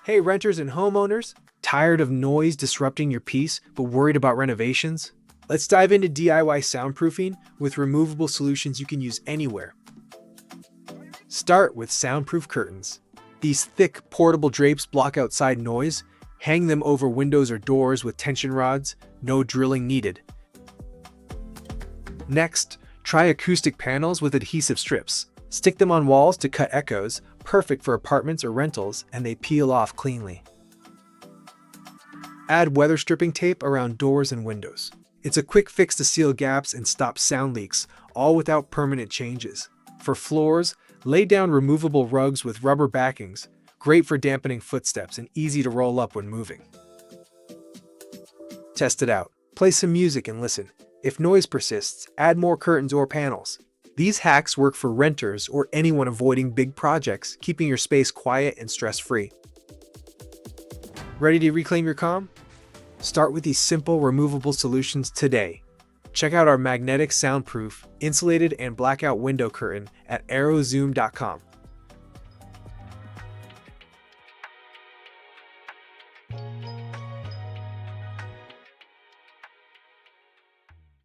Hey renters and homeowners, tired of noise disrupting your peace but worried about renovations? Let's dive into DIY soundproofing with removable solutions you can use anywhere. Start with soundproof curtains. These thick, portable drapes block outside noise. Hang them over windows or doors with tension rods, no drilling needed. Next, try acoustic panels with adhesive strips. Stick them on walls to cut echoes, perfect for apartments or rentals, and they peel off cleanly. Add weather stripping tape around doors and windows. It's a quick fix to seal gaps and stop sound leaks, all without permanent changes. For floors, lay down removable rugs with rubber backings, great for dampening footsteps and easy to roll up when moving. Test it out. Play some music and listen. If noise persists, add more curtains or panels. These hacks work for renters or anyone avoiding big projects, keeping your space quiet and stress-free. Ready to reclaim your calm? Start with these simple, removable solutions today. Check out our magnetic, soundproof, insulated, and blackout window curtain at aerozoom.com.